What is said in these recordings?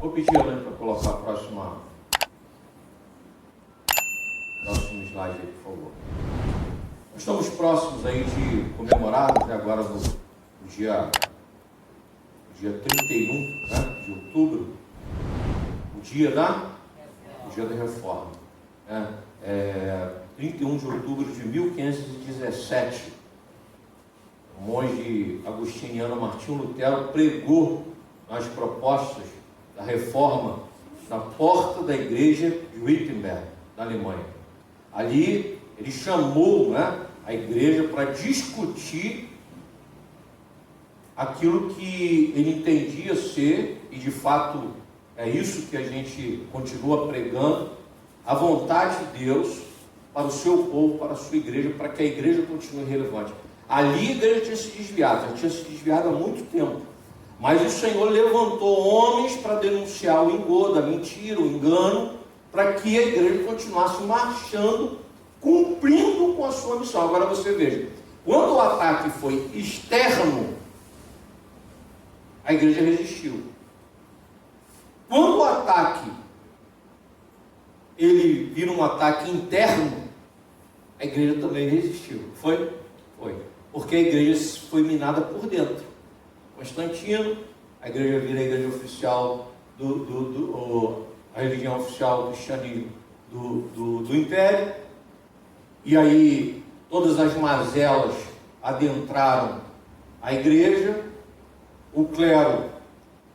Vou pedir a Elaine para colocar o próximo slide aí, por favor. Nós estamos próximos aí de comemorarmos, né, agora no dia 31, né, de outubro, o dia da Reforma. 31 de outubro de 1517, o monge agostiniano Martinho Lutero pregou as propostas da reforma na porta da igreja de Wittenberg, na Alemanha. Ali ele chamou, né, a igreja para discutir aquilo que ele entendia ser, e de fato é isso que a gente continua pregando, a vontade de Deus para o seu povo, para a sua igreja, para que a igreja continue relevante. Ali a igreja tinha se desviado, já tinha se desviado há muito tempo. Mas o Senhor levantou homens para denunciar o engodo, a mentira, o engano, para que a igreja continuasse marchando, cumprindo com a sua missão. Agora você veja, quando o ataque foi externo, a igreja resistiu. Quando o ataque ele vira um ataque interno, a igreja também resistiu. Foi? Foi. Porque a igreja foi minada por dentro. Constantino, a igreja vira a igreja oficial a religião oficial do cristianismo do Império, e aí todas as mazelas adentraram a igreja, o clero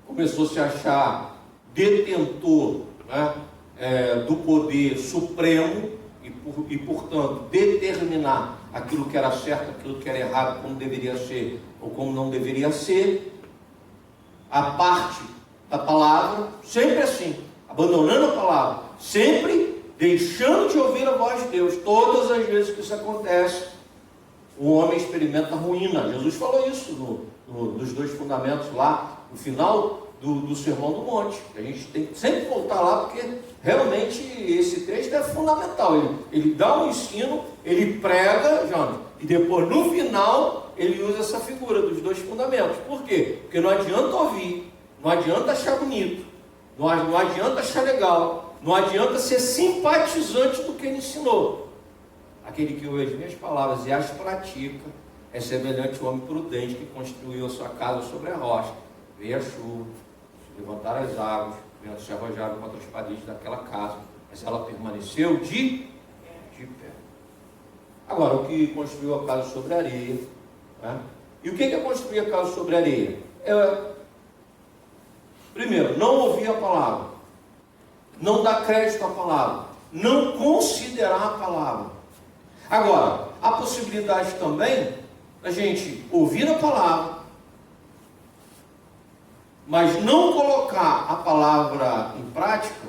começou a se achar detentor, né, do poder supremo e, portanto, determinar aquilo que era certo, aquilo que era errado, como deveria ser ou como não deveria ser, a parte da palavra, sempre assim, abandonando a palavra, sempre deixando de ouvir a voz de Deus. Todas as vezes que isso acontece, o homem experimenta ruína. Jesus falou isso nos 2 fundamentos lá, no final do Sermão do Monte. A gente tem que sempre voltar lá, porque realmente esse texto é fundamental. Ele dá um ensino, ele prega, Jonas, e depois no final ele usa essa figura dos 2 fundamentos. Por quê? Porque não adianta ouvir, não adianta achar bonito, não adianta achar legal, não adianta ser simpatizante do que ele ensinou. Aquele que ouve as minhas palavras e as pratica é semelhante ao homem prudente que construiu a sua casa sobre a rocha. Veio a chuva, se levantaram as águas, ventos se arrojaram contra as paredes daquela casa, mas ela permaneceu de pé. Agora, o que construiu a casa sobre a areia, né? E o que é construir a casa sobre a areia? Primeiro, não ouvir a palavra, não dar crédito à palavra, não considerar a palavra. Agora, há possibilidade também da gente ouvir a palavra, mas não colocar a palavra em prática.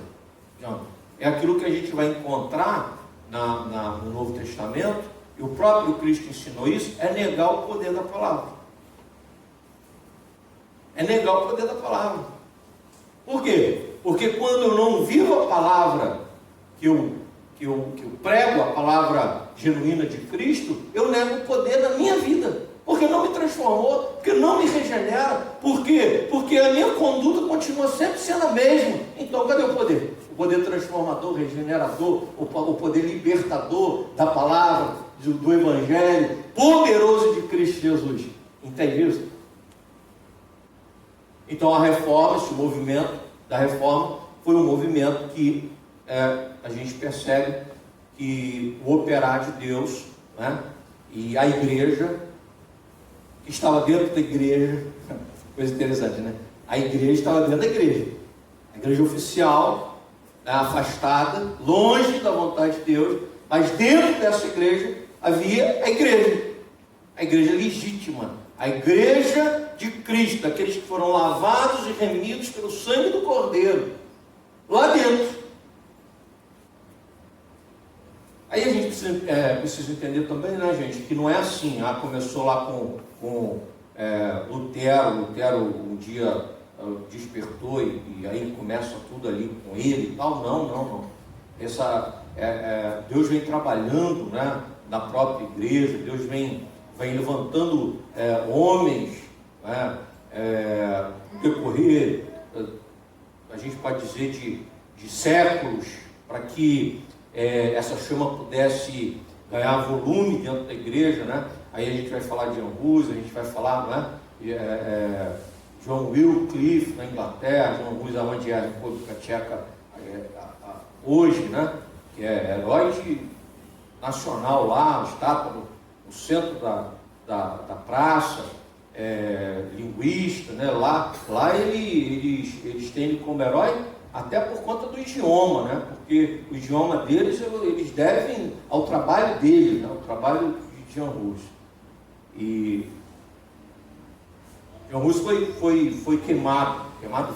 É aquilo que a gente vai encontrar no Novo Testamento, e o próprio Cristo ensinou isso, é negar o poder da palavra. É negar o poder da palavra. Por quê? Porque quando eu não vivo a palavra que eu prego, a palavra genuína de Cristo, eu nego o poder da minha vida. Porque não me transformou, porque não me regenera. Por quê? Porque a minha conduta continua sempre sendo a mesma. Então, cadê o poder? O poder transformador, regenerador, o poder libertador da palavra, do Evangelho, poderoso de Cristo Jesus. Entende isso? Então, a reforma, esse movimento da reforma, foi um movimento que a gente percebe que o operar de Deus, né, e a igreja, que estava dentro da igreja, coisa interessante, né? A igreja estava dentro da igreja, a igreja oficial, né, afastada, longe da vontade de Deus, mas dentro dessa igreja havia a igreja legítima, a igreja de Cristo, aqueles que foram lavados e remidos pelo sangue do Cordeiro, lá dentro. Aí a gente precisa entender também, né, gente, que não é assim, começou lá com Lutero um dia despertou e aí começa tudo ali com ele e tal. Não. Deus vem trabalhando, né, na própria igreja, Deus vem levantando homens, né, no decorrer a gente pode dizer, de séculos, para que essa chama pudesse ganhar volume dentro da igreja, né? Aí a gente vai falar de Jan Hus, a gente vai falar, né? John Wycliffe na Inglaterra, Jan Hus onde é a República Tcheca hoje, né? Que é herói nacional lá, estátua no centro da praça, linguista, né? Lá eles têm ele como herói até por conta do idioma, né? Porque o idioma deles eles devem ao trabalho dele, né? O trabalho de Jan Hus. E Jan Hus foi queimado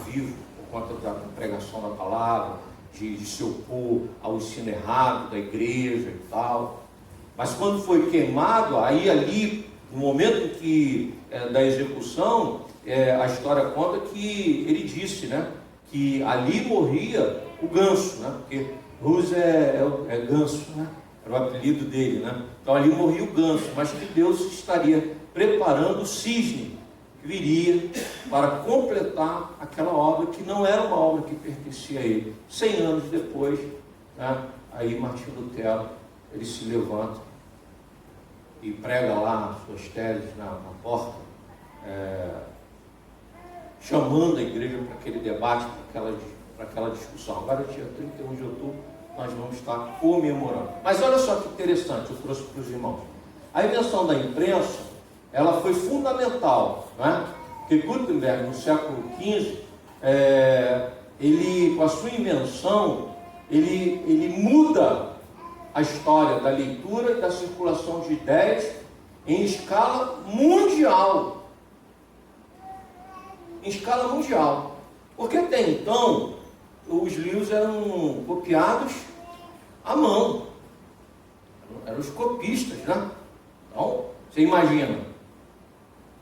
vivo por conta da pregação da palavra, de se opor ao ensino errado da igreja e tal. Mas quando foi queimado, aí ali, no momento da execução, a história conta que ele disse, né, que ali morria o ganso, né, porque Hus é ganso, né, era o apelido dele, né? Então ali morria o ganso, mas que Deus estaria preparando o cisne que viria para completar aquela obra que não era uma obra que pertencia a ele. 100 anos depois, né, aí Martinho Lutero, ele se levanta e prega lá suas teses na porta, chamando a igreja para aquele debate, para aquela discussão. Agora, dia 31 de outubro, nós vamos estar comemorando. Mas olha só que interessante, eu trouxe para os irmãos. A invenção da imprensa, ela foi fundamental, né? Porque Gutenberg, no século XV, ele, com a sua invenção, ele muda a história da leitura e da circulação de ideias em escala mundial. Em escala mundial. Porque até então, os livros eram copiados à mão. Eram os copistas, né? Então, você imagina,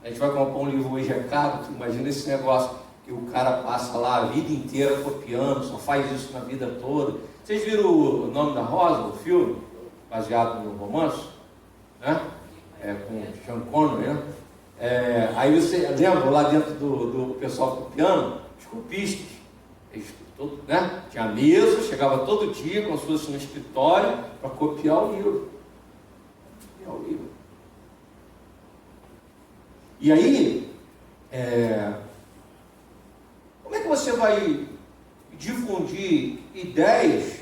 a gente vai comprar um livro hoje é caro, imagina esse negócio que o cara passa lá a vida inteira copiando, só faz isso na vida toda. Vocês viram O Nome da Rosa, o filme, baseado no romance, né? Com Sean Connery, né? Aí você lembra lá dentro do pessoal copiando, os copistas, eles, né? Tinha mesa, chegava todo dia como se fosse no escritório para copiar o livro. E aí, como é que você vai difundir ideias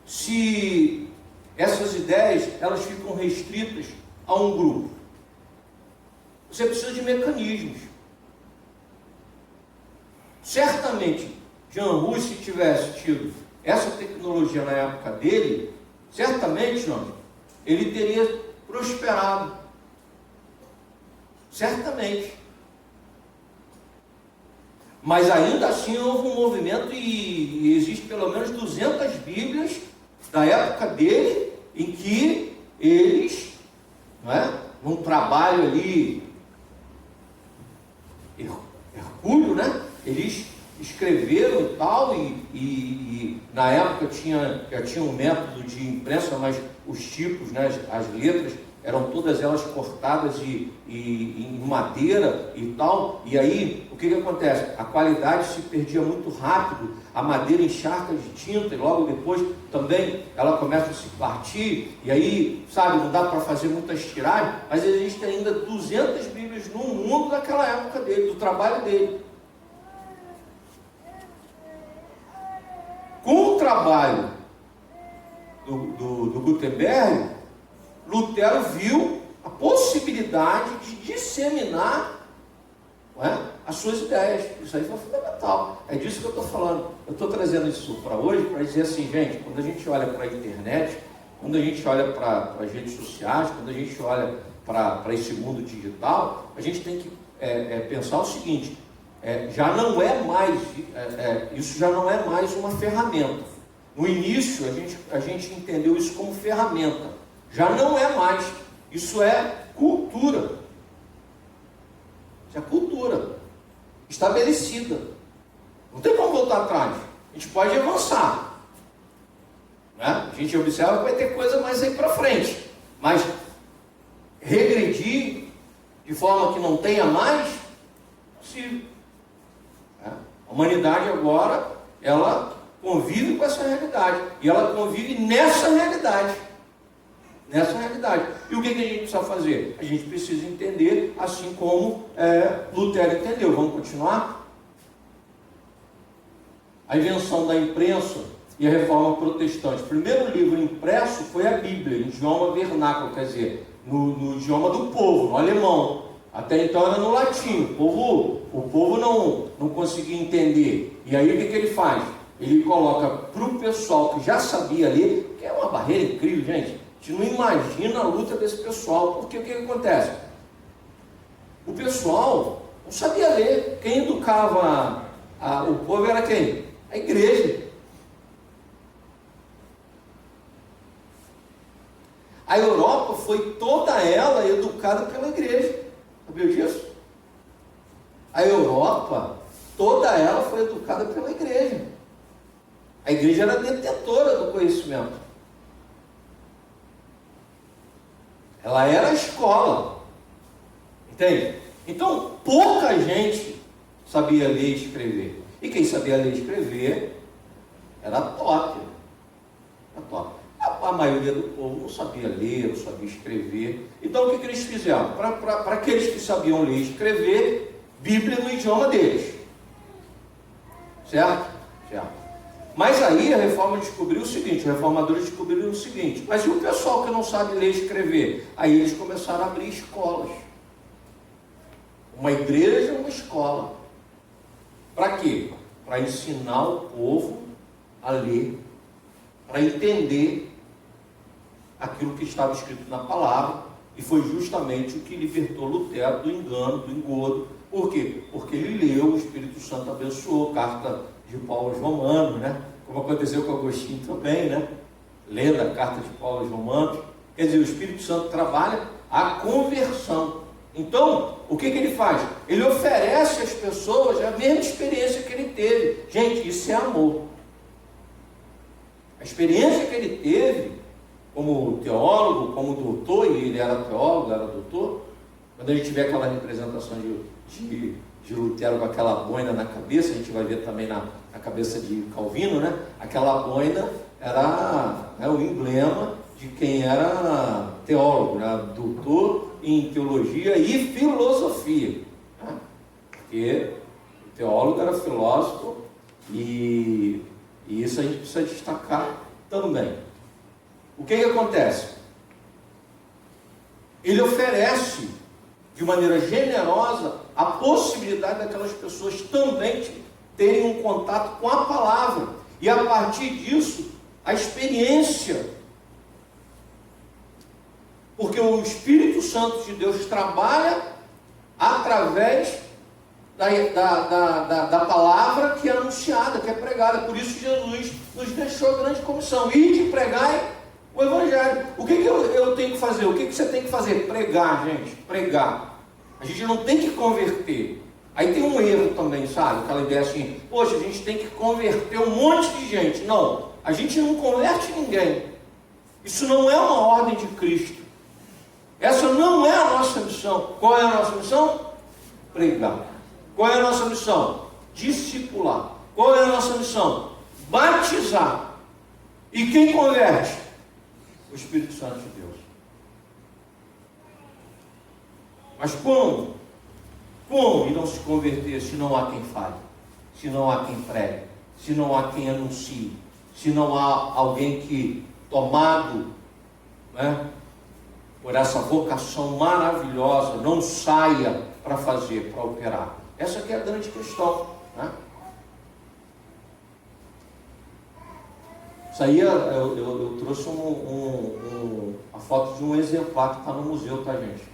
se essas ideias elas ficam restritas a um grupo? Você precisa de mecanismos. Certamente, Jan Hus, se tivesse tido essa tecnologia na época dele, certamente, ele teria prosperado. Certamente. Mas ainda assim houve um movimento e existe pelo menos 200 Bíblias da época dele em que eles, num trabalho ali hercúleo, né? Eles escreveram e tal, e na época já tinha um método de imprensa, mas os tipos, né, as letras, eram todas elas cortadas em madeira e tal, e aí o que acontece? A qualidade se perdia muito rápido, a madeira encharca de tinta e logo depois também ela começa a se partir, e aí, sabe, não dá para fazer muitas tiragens, mas existem ainda 200 Bíblias no mundo daquela época dele, do trabalho dele. Com o trabalho do Gutenberg, Lutero viu a possibilidade de disseminar, as suas ideias. Isso aí foi fundamental. É disso que eu estou falando. Eu estou trazendo isso para hoje para dizer assim, gente, quando a gente olha para a internet, quando a gente olha para as redes sociais, quando a gente olha para esse mundo digital, a gente tem que pensar o seguinte, já não é mais, isso já não é mais uma ferramenta. No início a gente entendeu isso como ferramenta. Já não é mais. Isso é cultura. Isso é cultura estabelecida. Não tem como voltar atrás. A gente pode avançar, né? A gente observa que vai ter coisa mais aí para frente. Mas regredir de forma que não tenha mais, possível. humanidade agora, ela convive com essa realidade. E ela convive nessa realidade. Nessa realidade. E o que a gente precisa fazer? A gente precisa entender, assim como Lutero entendeu. Vamos continuar? A invenção da imprensa e a reforma protestante. O primeiro livro impresso foi a Bíblia, em idioma vernáculo, quer dizer, no idioma do povo, no alemão. Até então era no latim. O povo não conseguia entender. E aí o que ele faz? Ele coloca para o pessoal que já sabia ler, que é uma barreira incrível, gente. A gente não imagina a luta desse pessoal, porque o que acontece? O pessoal não sabia ler. Quem educava o povo era quem? A igreja. A Europa foi toda ela educada pela igreja. Sabia disso? A Europa, toda ela foi educada pela igreja. A igreja era detentora do conhecimento. Ela era a escola. Entende? Então, pouca gente sabia ler e escrever. E quem sabia ler e escrever era top. Era top. A maioria do povo não sabia ler, não sabia escrever. Então, o que eles fizeram? Para aqueles que sabiam ler e escrever, Bíblia no idioma deles. Certo? Certo. Mas aí a reforma descobriu o seguinte, os reformadores descobriram o seguinte, mas e o pessoal que não sabe ler e escrever? Aí eles começaram a abrir escolas. Uma igreja e uma escola. Para quê? Para ensinar o povo a ler, para entender aquilo que estava escrito na palavra, e foi justamente o que libertou Lutero do engano, do engodo. Por quê? Porque ele leu, o Espírito Santo abençoou, carta de Paulo aos Romanos, né? Como aconteceu com Agostinho também, né? Lendo a carta de Paulo aos Romanos. Quer dizer, o Espírito Santo trabalha a conversão. Então, o que ele faz? Ele oferece às pessoas a mesma experiência que ele teve. Gente, isso é amor. A experiência que ele teve, como teólogo, como doutor, e ele era teólogo, era doutor, quando a gente vê aquela representação de Lutero com aquela boina na cabeça, a gente vai ver também na cabeça de Calvino, né? Aquela boina era o emblema de quem era teólogo, né? Doutor em teologia e filosofia, né? Porque o teólogo era filósofo e isso a gente precisa destacar também. O que acontece? Ele oferece de maneira generosa a possibilidade daquelas pessoas também terem um contato com a palavra, e a partir disso, a experiência, porque o Espírito Santo de Deus trabalha através da palavra que é anunciada, que é pregada. Por isso Jesus nos deixou a grande comissão, ide e pregai o Evangelho. O que eu tenho que fazer? O que você tem que fazer? Pregar, gente, pregar. A gente não tem que converter. Aí tem um erro também, sabe? Aquela ideia assim, poxa, a gente tem que converter um monte de gente. Não, a gente não converte ninguém. Isso não é uma ordem de Cristo. Essa não é a nossa missão. Qual é a nossa missão? Pregar. Qual é a nossa missão? Discipular. Qual é a nossa missão? Batizar. E quem converte? O Espírito Santo de Deus. Mas como? Como irão se converter se não há quem fale? Se não há quem pregue? Se não há quem anuncie? Se não há alguém que, tomado, né, por essa vocação maravilhosa, não saia para fazer, para operar? Essa que é a grande questão, né? Isso aí eu trouxe a foto de um exemplar que está no museu, tá, gente?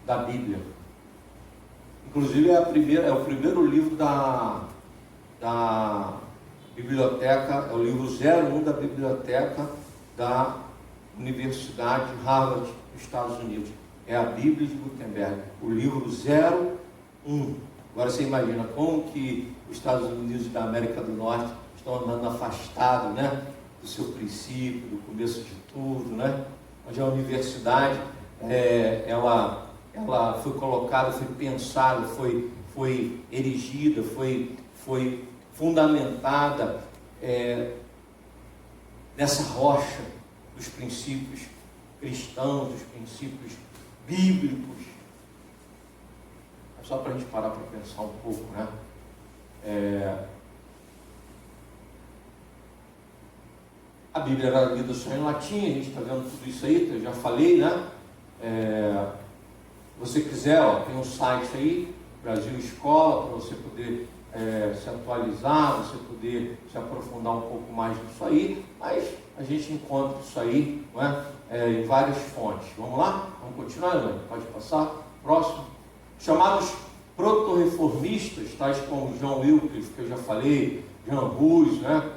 Da Bíblia. Inclusive é o primeiro livro da biblioteca, é o livro 01 da biblioteca da Universidade Harvard, dos Estados Unidos. É a Bíblia de Gutenberg, o livro 01. Agora você imagina como que os Estados Unidos da América do Norte estão andando afastados, né, do seu princípio, do começo de tudo, né? Onde a universidade, ela foi colocada, foi pensada, foi erigida, foi fundamentada nessa rocha dos princípios cristãos, dos princípios bíblicos. É só para a gente parar para pensar um pouco, né? A Bíblia era lida só em latim, a gente está vendo tudo isso aí, eu já falei, né? Se você quiser, tem um site aí, Brasil Escola, para você poder se atualizar, você poder se aprofundar um pouco mais nisso aí, mas a gente encontra isso aí, não é? Em várias fontes. Vamos lá? Vamos continuar, Elaine? Pode passar? Próximo. Chamados proto-reformistas, tais como John Wycliffe, que eu já falei, Jean Hus, né?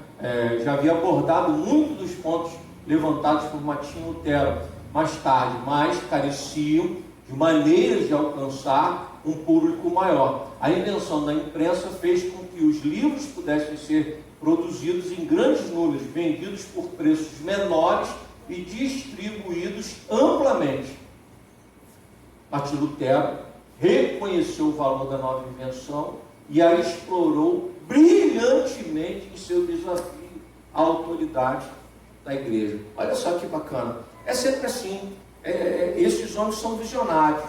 Já havia abordado muitos dos pontos levantados por Martinho Lutero mais tarde, mas careciam de maneiras de alcançar um público maior. A invenção da imprensa fez com que os livros pudessem ser produzidos em grandes números, vendidos por preços menores e distribuídos amplamente. Martinho Lutero reconheceu o valor da nova invenção e a explorou brilhantemente em seu desafio à autoridade da igreja. Olha só que bacana. É sempre assim. Esses homens são visionários.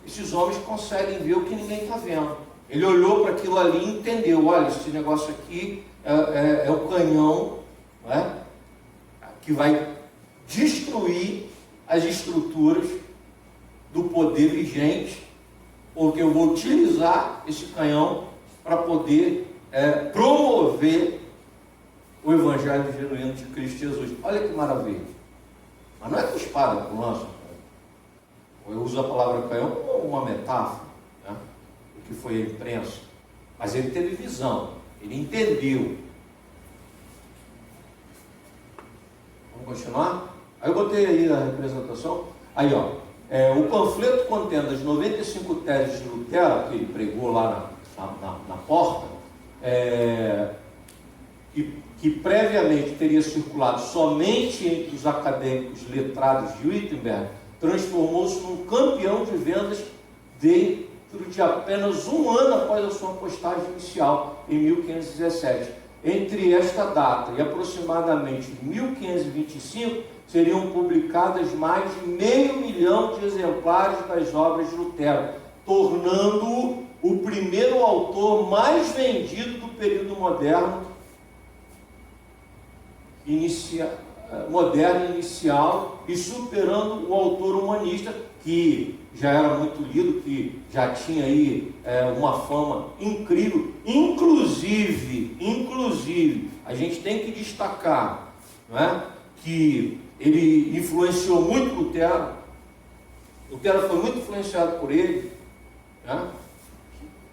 Esses homens conseguem ver o que ninguém está vendo. Ele olhou para aquilo ali e entendeu. Olha, esse negócio aqui é o canhão, não é? Que vai destruir as estruturas do poder vigente, porque eu vou utilizar esse canhão para poder promover o Evangelho genuíno de Cristo Jesus. Olha que maravilha. Mas não é com espada, com lança. Eu uso a palavra canhão como uma metáfora, né, do que foi a imprensa. Mas ele teve visão, ele entendeu. Vamos continuar? Aí eu botei aí a representação. Aí, ó. O panfleto contendo as 95 teses de Lutero, que ele pregou lá na porta, que previamente teria circulado somente entre os acadêmicos letrados de Wittenberg, transformou-se num campeão de vendas dentro de apenas um ano após a sua postagem inicial, em 1517. Entre esta data e aproximadamente 1525, seriam publicadas mais de 500 mil de exemplares das obras de Lutero, tornando-o o primeiro autor mais vendido do período moderno inicial e superando o autor humanista, que já era muito lido, que já tinha aí uma fama incrível. Inclusive, a gente tem que destacar, não é, que ele influenciou muito Lutero. Lutero foi muito influenciado por ele, né?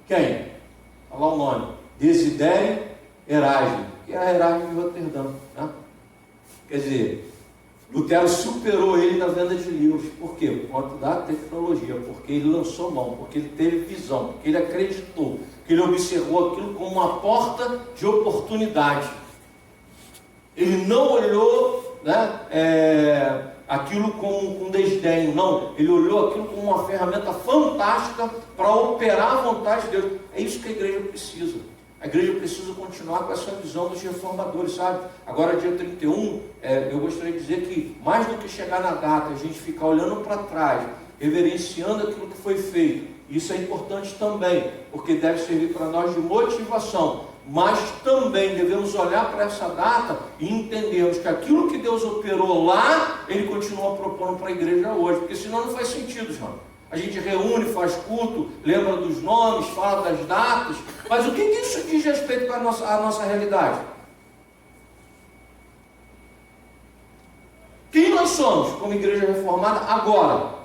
Quem? Olha lá o nome. Desidério Erasmo, que é a Erasmo de Roterdã, né? Quer dizer, Lutero superou ele na venda de livros. Por quê? Por conta da tecnologia, porque ele lançou mão, porque ele teve visão, porque ele acreditou, que ele observou aquilo como uma porta de oportunidade. Ele não olhou, né, aquilo com desdém, não. Ele olhou aquilo como uma ferramenta fantástica para operar a vontade de Deus. É isso que a igreja precisa. A igreja precisa continuar com essa visão dos reformadores, sabe? Agora, dia 31, eu gostaria de dizer que, mais do que chegar na data, a gente ficar olhando para trás, reverenciando aquilo que foi feito, isso é importante também, porque deve servir para nós de motivação. Mas também devemos olhar para essa data e entendermos que aquilo que Deus operou lá, Ele continua propondo para a igreja hoje, porque senão não faz sentido, João. A gente reúne, faz culto, lembra dos nomes, fala das datas, mas o que isso diz respeito à nossa realidade? Quem nós somos como igreja reformada agora?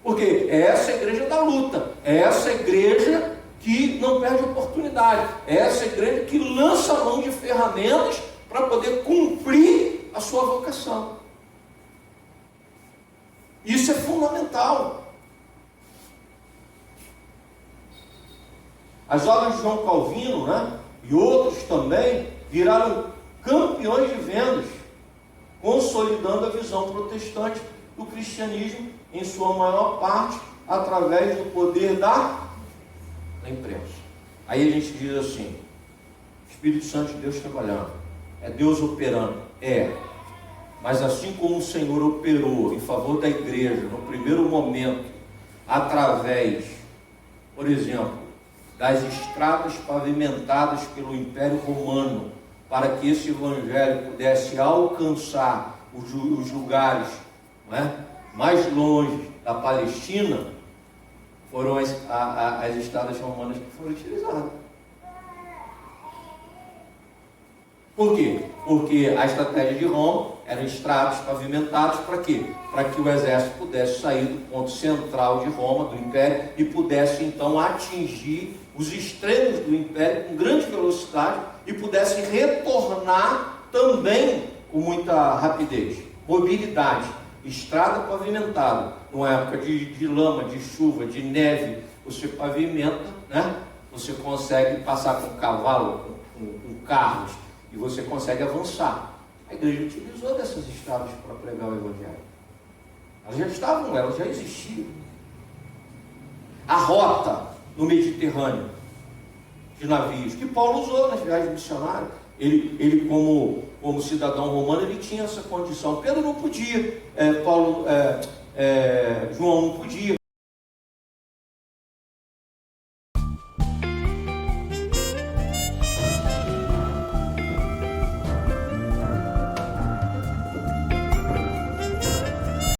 Porque é essa igreja da luta, é essa igreja que não perde oportunidade, é essa igreja que lança a mão de ferramentas para poder cumprir a sua vocação. Isso é fundamental. As obras de João Calvino, né, e outros também, viraram campeões de vendas, consolidando a visão protestante do cristianismo, em sua maior parte, através do poder da imprensa. Aí a gente diz assim: Espírito Santo de Deus trabalhando, é Deus operando. Mas assim como o Senhor operou em favor da igreja no primeiro momento, através, por exemplo, das estradas pavimentadas pelo Império Romano, para que esse evangelho pudesse alcançar os lugares, não é, mais longe da Palestina, foram as estradas romanas que foram utilizadas. Por quê? Porque a estratégia de Roma eram estradas pavimentadas para quê? Para que o exército pudesse sair do ponto central de Roma, do Império, e pudesse então atingir os extremos do Império com grande velocidade e pudesse retornar também com muita rapidez. Mobilidade, estrada pavimentada, numa época de lama, de chuva, de neve, você pavimenta, né? Você consegue passar com cavalo, com carros, e você consegue avançar. A igreja utilizou dessas estradas para pregar o evangelho. Elas já estavam, elas já existiam. A rota no Mediterrâneo de navios que Paulo usou nas viagens missionárias. Ele como cidadão romano, ele tinha essa condição. Pedro não podia, João não podia.